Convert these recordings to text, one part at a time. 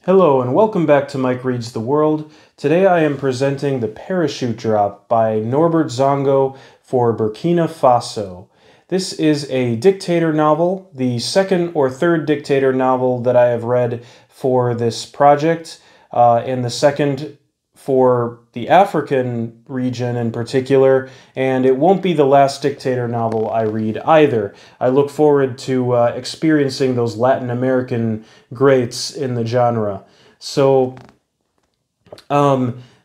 Hello and welcome back to Mike Reads the World. Today I am presenting The Parachute Drop by Norbert Zongo for Burkina Faso. This is a dictator novel, the second or third dictator novel that I have read for this project, and the second for the African region in particular, and it won't be the last dictator novel I read either. I look forward to experiencing those Latin American greats in the genre. So,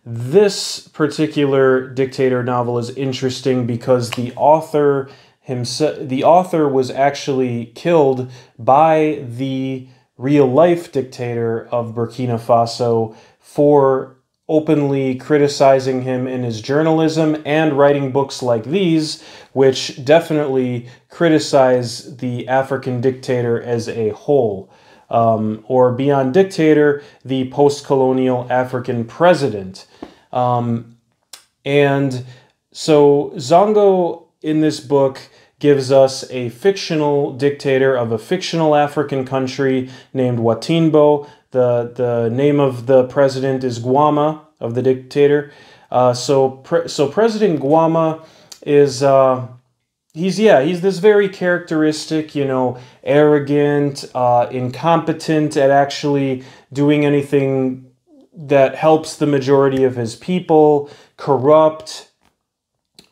this particular dictator novel is interesting because the author was actually killed by the real-life dictator of Burkina Faso for openly criticizing him in his journalism and writing books like these, which definitely criticize the African dictator as a whole. Or beyond dictator, the post-colonial African president. And so Zongo in this book gives us a fictional dictator of a fictional African country named Watimbo. The name of the president is Guama, of the dictator. So President Guama is he's this very characteristic, arrogant, incompetent at actually doing anything that helps the majority of his people, corrupt,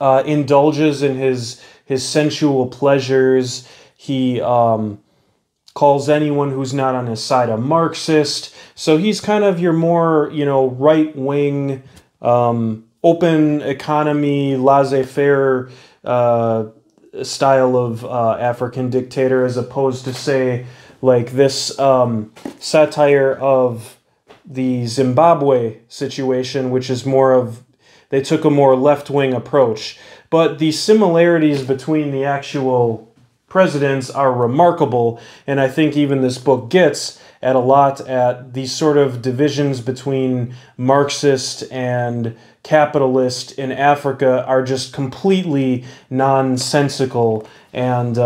indulges in his sensual pleasures. He calls anyone who's not on his side a Marxist. So he's kind of your more, right-wing, open economy, laissez-faire style of African dictator, as opposed to, say, like this satire of the Zimbabwe situation, which is more of, they took a more left-wing approach. But the similarities between the actual presidents are remarkable, and I think even this book gets at a lot at these sort of divisions between Marxist and capitalist in Africa are just completely nonsensical and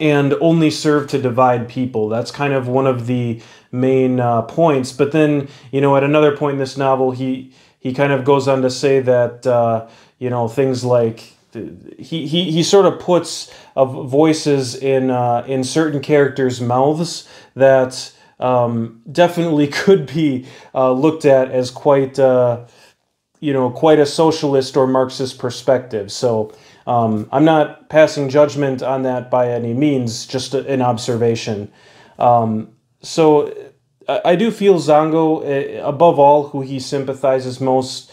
only serve to divide people. That's kind of one of the main points. But then, at another point in this novel, he kind of goes on to say that things like he sort of puts voices in certain characters' mouths that definitely could be looked at as quite a socialist or Marxist perspective. So I'm not passing judgment on that by any means, just an observation. So I do feel Zongo, above all, who he sympathizes most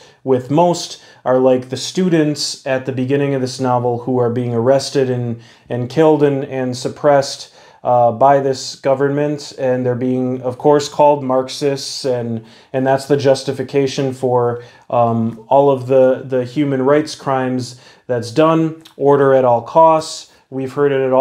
are like the students at the beginning of this novel who are being arrested and killed and suppressed by this government, and they're being, of course, called Marxists, and that's the justification for all of the human rights crimes that's done. Order at all costs. We've heard it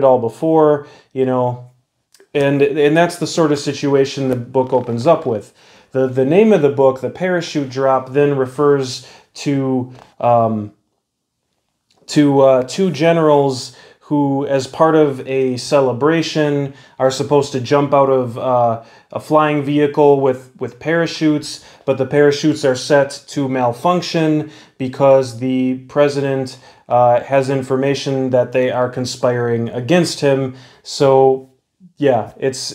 all before, and that's the sort of situation the book opens up with. The name of the book, The Parachute Drop, then refers to two generals who, as part of a celebration, are supposed to jump out of a flying vehicle with parachutes, but the parachutes are set to malfunction because the president has information that they are conspiring against him. So yeah, it's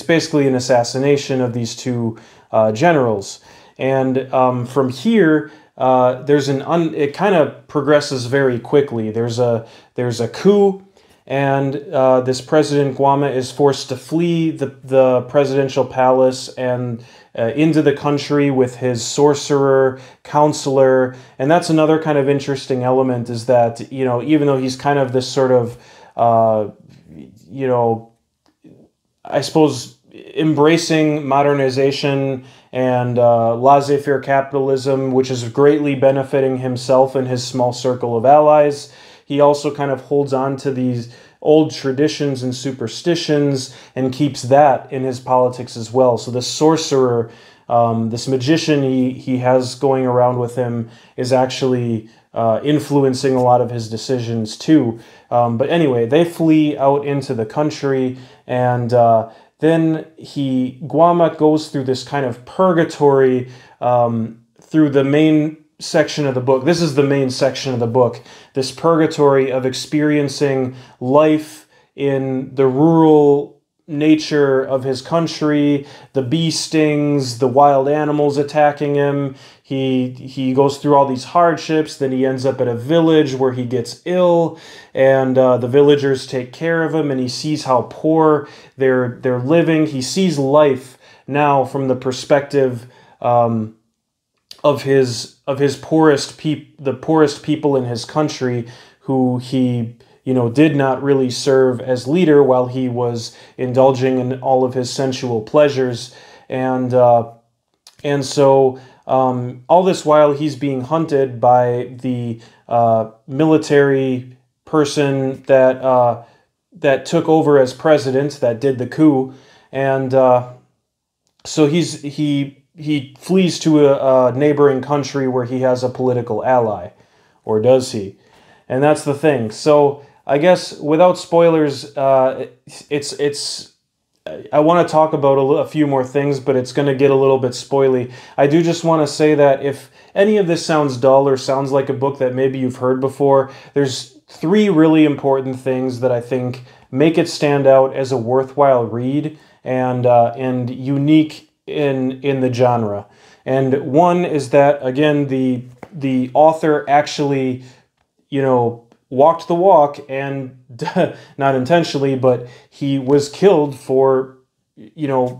basically an assassination of these two generals, and from here it kind of progresses very quickly. There's a coup, and this President Guama is forced to flee the presidential palace and into the country with his sorcerer, counselor, and that's another kind of interesting element, is that even though he's kind of this sort of I suppose embracing modernization and laissez-faire capitalism, which is greatly benefiting himself and his small circle of allies, he also kind of holds on to these old traditions and superstitions and keeps that in his politics as well. So this sorcerer, this magician he has going around with him, is actually influencing a lot of his decisions too. But anyway, they flee out into the country, and then Guamak goes through this kind of purgatory through the main section of the book. This is the main section of the book, this purgatory of experiencing life in the rural nature of his country, the bee stings, the wild animals attacking him. He goes through all these hardships, then he ends up at a village where he gets ill, and the villagers take care of him, and he sees how poor they're living. He sees life now from the perspective of his the poorest people in his country, who he did not really serve as leader while he was indulging in all of his sensual pleasures, and so all this while he's being hunted by the military person that took over as president, that did the coup, and so he flees to a neighboring country where he has a political ally, or does he? And that's the thing. So I guess without spoilers, it's I want to talk about a few more things, but it's going to get a little bit spoily. I do just want to say that if any of this sounds dull or sounds like a book that maybe you've heard before, there's 3 really important things that I think make it stand out as a worthwhile read and unique in the genre. And one is that, again, the author actually, walked the walk, and not intentionally, but he was killed for,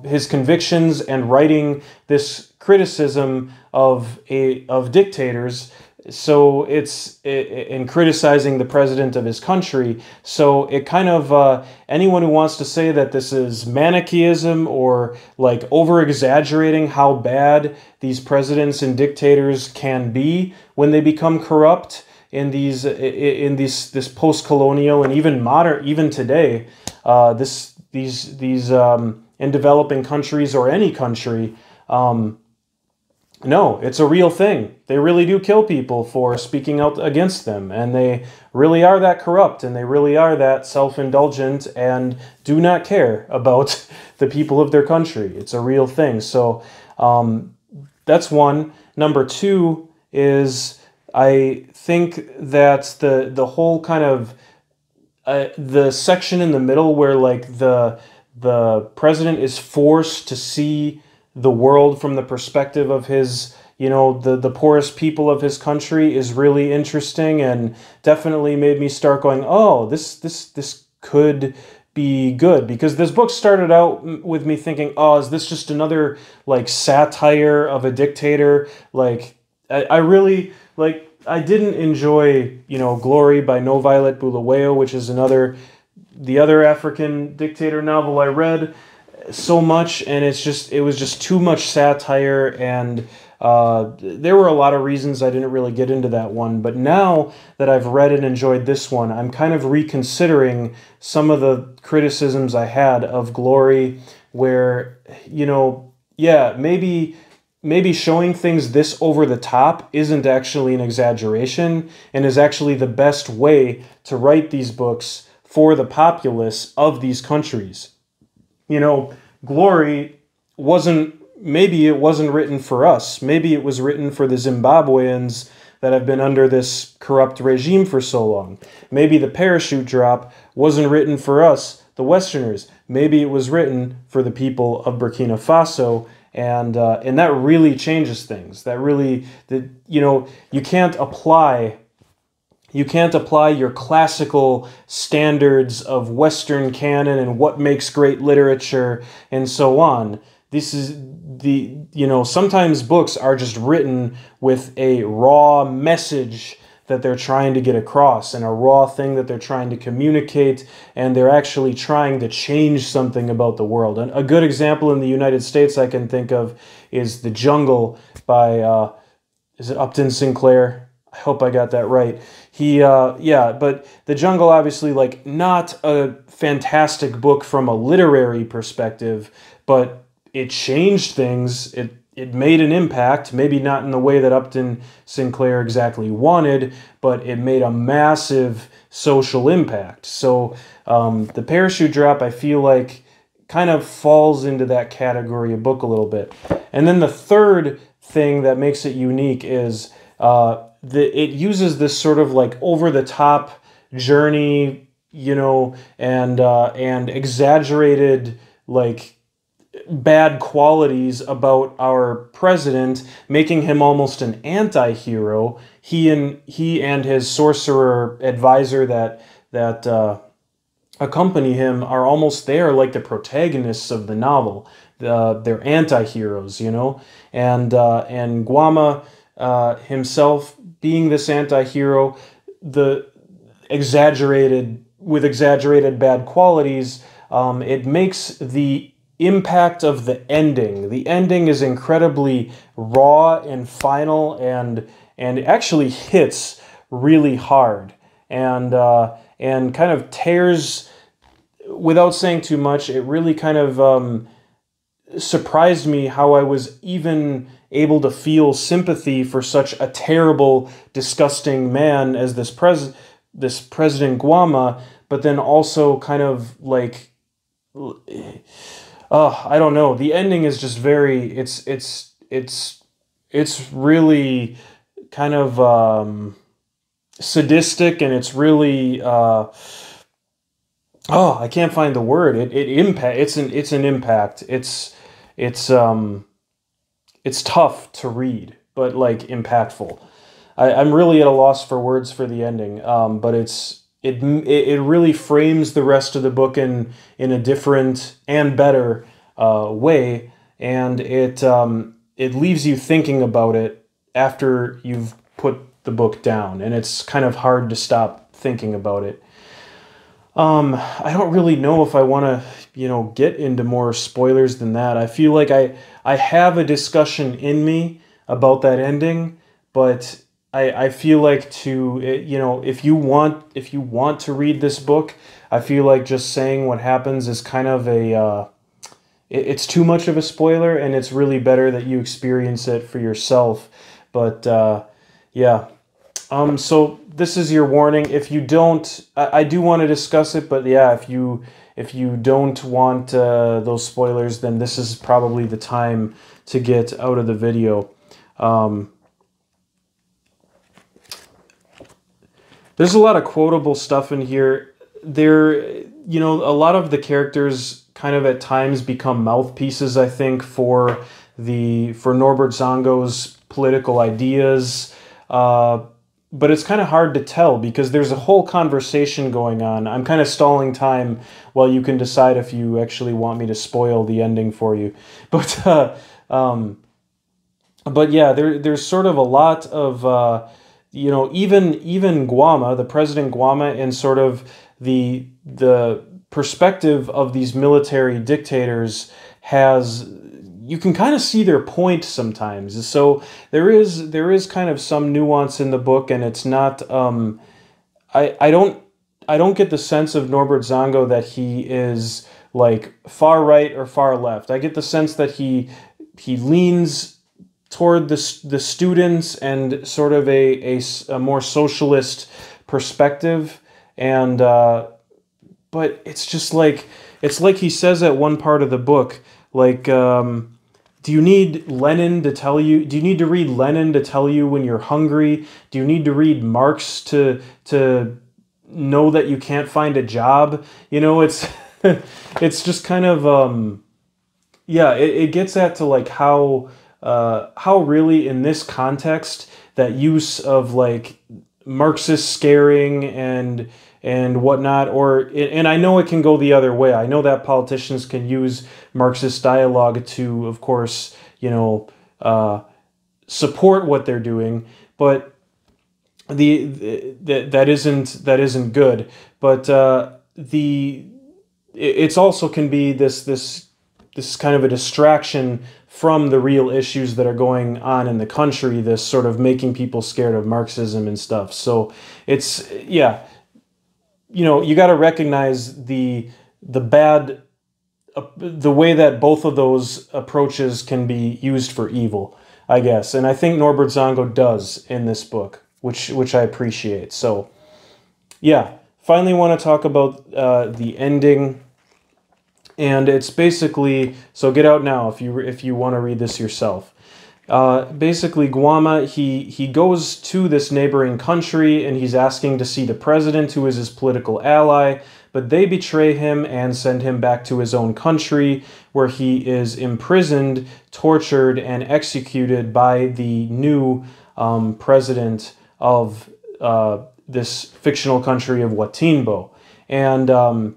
his convictions and writing this criticism of dictators. So it's in criticizing the president of his country. So it kind of anyone who wants to say that this is Manichaeism or like over exaggerating how bad these presidents and dictators can be when they become corrupt in this post-colonial and even modern, even today, these in developing countries or any country. No, it's a real thing. They really do kill people for speaking out against them, and they really are that corrupt, and they really are that self-indulgent and do not care about the people of their country. It's a real thing. So that's one. Number 2 is I think that the whole kind of the section in the middle where like the president is forced to see the world from the perspective of his, the poorest people of his country is really interesting, and definitely made me start going, oh, this could be good, because this book started out with me thinking, oh, is this just another like satire of a dictator? Like I really like. I didn't enjoy, Glory by No Violet Bulawayo, which is the other African dictator novel I read so much, and it was just too much satire, and there were a lot of reasons I didn't really get into that one. But now that I've read and enjoyed this one, I'm kind of reconsidering some of the criticisms I had of Glory, where, maybe showing things this over the top isn't actually an exaggeration, and is actually the best way to write these books for the populace of these countries. Glory maybe it wasn't written for us. Maybe it was written for the Zimbabweans that have been under this corrupt regime for so long. Maybe the parachute drop wasn't written for us, the Westerners. Maybe it was written for the people of Burkina Faso, and that really changes things. You can't apply your classical standards of Western canon and what makes great literature and so on. This is sometimes books are just written with a raw message that they're trying to get across, and a raw thing that they're trying to communicate, and they're actually trying to change something about the world. And a good example in the United States I can think of is The Jungle by, is it Upton Sinclair? I hope I got that right. But The Jungle, obviously, like, not a fantastic book from a literary perspective, but it changed things. It made an impact, maybe not in the way that Upton Sinclair exactly wanted, but it made a massive social impact. So the parachute drop, I feel like, kind of falls into that category of book a little bit. And then the third thing that makes it unique is it uses this sort of like over-the-top journey, you know, and exaggerated like bad qualities about our president, making him almost an anti-hero. He and his sorcerer advisor that accompany him are almost there like the protagonists of the novel. They're anti-heroes, you know, and Guama himself being this anti-hero, with exaggerated bad qualities, it makes the impact of the ending. The ending is incredibly raw and final, and actually hits really hard, and kind of tears. Without saying too much, it really kind of surprised me how I was even able to feel sympathy for such a terrible, disgusting man as this President Guama, but then also kind of like, I don't know. The ending is just very. It's really kind of sadistic, and it's really. I can't find the word. It's an impact. It's tough to read, but like impactful. I'm really at a loss for words for the ending. But it really frames the rest of the book in a different and better way, and it leaves you thinking about it after you've put the book down, and it's kind of hard to stop thinking about it. I don't really know if I want to, you know, get into more spoilers than that. I feel like I have a discussion in me about that ending, but I feel like you know, if you want to read this book, I feel like just saying what happens is kind of it's too much of a spoiler, and it's really better that you experience it for yourself. But yeah. So this is your warning. If you don't, I do want to discuss it, but yeah, if you don't want those spoilers, then this is probably the time to get out of the video. There's a lot of quotable stuff in here. You know, a lot of the characters kind of at times become mouthpieces, I think, for Norbert Zongo's political ideas. But it's kind of hard to tell because there's a whole conversation going on. I'm kind of stalling time while you can decide if you actually want me to spoil the ending for you. But yeah, there's sort of a lot of you know, even Guama, the President Guama, and sort of the perspective of these military dictators you can kind of see their point sometimes. So there is kind of some nuance in the book, and it's not. I don't get the sense of Norbert Zongo that he is like far right or far left. I get the sense that he leans toward the students and sort of a more socialist perspective, and but it's just like he says at one part of the book, like, do you need Lenin to tell you? Do you need to read Lenin to tell you when you're hungry? Do you need to read Marx to know that you can't find a job? You know, it's just kind of yeah. It gets at to like how really in this context that use of like Marxist scaring and whatnot, and I know it can go the other way. I know that politicians can use Marxist dialogue to, of course, you know, support what they're doing, but that isn't good. But it's also can be this kind of a distraction from the real issues that are going on in the country. This sort of making people scared of Marxism and stuff. So it's, yeah. You know, you got to recognize the bad, the way that both of those approaches can be used for evil, I guess. And I think Norbert Zongo does in this book, which I appreciate. So, yeah. Finally, want to talk about the ending. And it's basically, so get out now if you want to read this yourself. Basically, Guama, he goes to this neighboring country and he's asking to see the president, who is his political ally, but they betray him and send him back to his own country, where he is imprisoned, tortured, and executed by the new president of this fictional country of Watimbo. And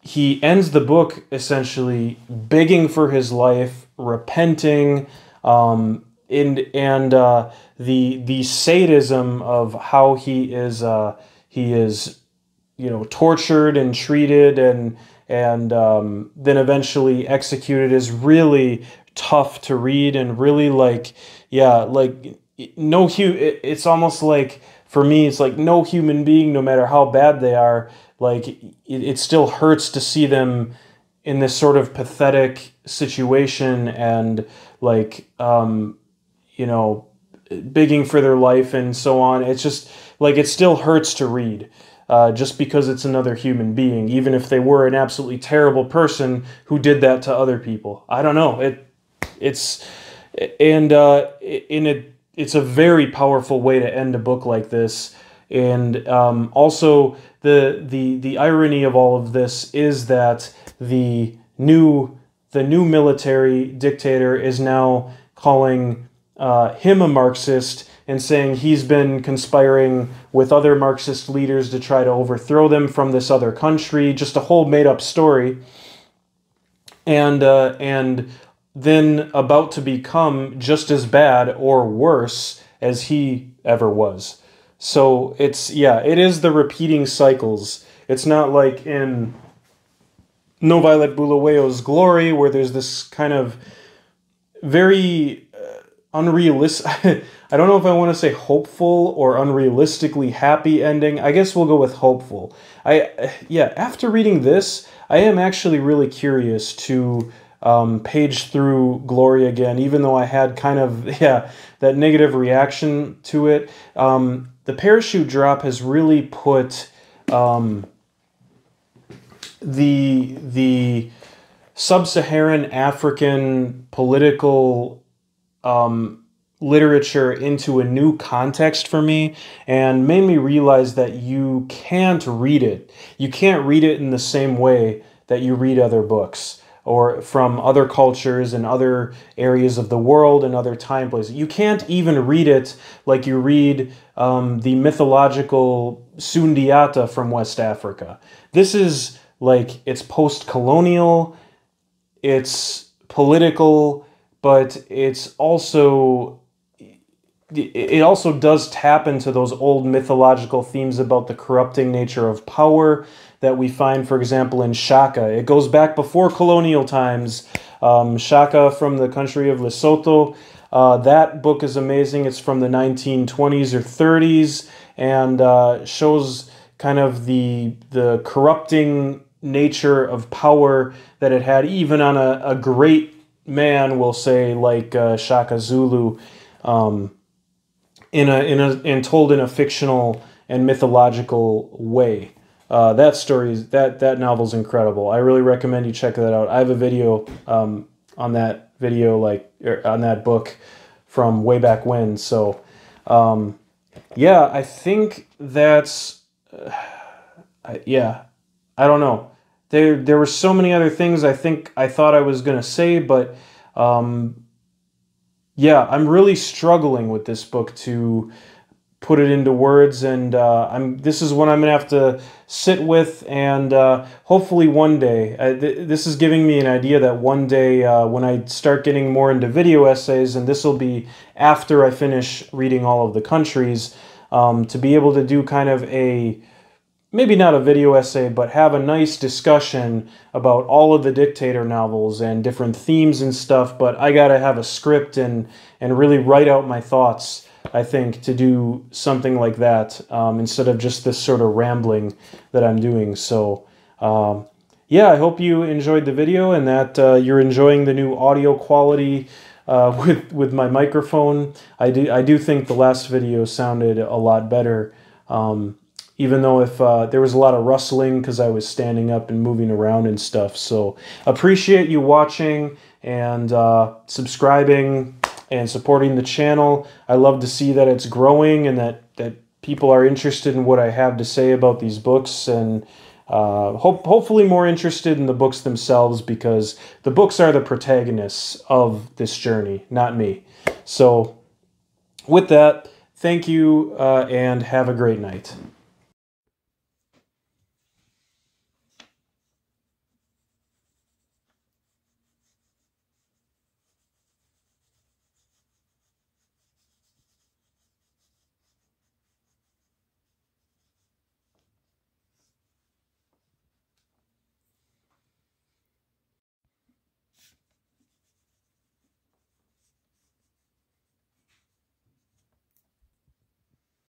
he ends the book essentially begging for his life, repenting, the sadism of how he is tortured and treated and then eventually executed is really tough to read, and really it's almost like, for me, it's like no human being, no matter how bad they are, like it still hurts to see them in this sort of pathetic situation and begging for their life and so on. It's just like, it still hurts to read, just because it's another human being, even if they were an absolutely terrible person who did that to other people. I don't know. It's a very powerful way to end a book like this. And also the irony of all of this is that the new military dictator is now calling him a Marxist and saying he's been conspiring with other Marxist leaders to try to overthrow them from this other country. Just a whole made-up story. And then about to become just as bad or worse as he ever was. So it is the repeating cycles. It's not like in No Violet Bulawayo's Glory, where there's this kind of very unrealistic, I don't know if I want to say hopeful or unrealistically happy ending. I guess we'll go with hopeful. After reading this, I am actually really curious to page through Glory again, even though I had kind of, that negative reaction to it. The parachute drop has really put the sub-Saharan African political literature into a new context for me, and made me realize that you can't read it. You can't read it in the same way that you read other books, or from other cultures and other areas of the world and other time places. You can't even read it like you read the mythological Sundiata from West Africa. This is like, it's post-colonial, it's political, but it also does tap into those old mythological themes about the corrupting nature of power that we find, for example, in Shaka. It goes back before colonial times. Shaka from the country of Lesotho. That book is amazing. It's from the 1920s or 30s, and shows kind of the corrupting nature of power that it had, even on a great man, we'll say, like Shaka Zulu, and told in a fictional and mythological way. That novel's incredible. I really recommend you check that out. I have a video on that on that book from way back when. So I think that's I don't know. There were so many other things I thought I was gonna say, but I'm really struggling with this book to put it into words, and this is what I'm gonna have to sit with, and hopefully one day, this is giving me an idea that one day when I start getting more into video essays, and this will be after I finish reading all of the countries, to be able to do kind of maybe not a video essay, but have a nice discussion about all of the dictator novels and different themes and stuff. But I gotta have a script and really write out my thoughts, I think, to do something like that, instead of just this sort of rambling that I'm doing. So I hope you enjoyed the video, and that you're enjoying the new audio quality with my microphone. I do think the last video sounded a lot better. even though if there was a lot of rustling because I was standing up and moving around and stuff. So appreciate you watching and subscribing and supporting the channel. I love to see that it's growing and that people are interested in what I have to say about these books, and hopefully more interested in the books themselves, because the books are the protagonists of this journey, not me. So with that, thank you and have a great night.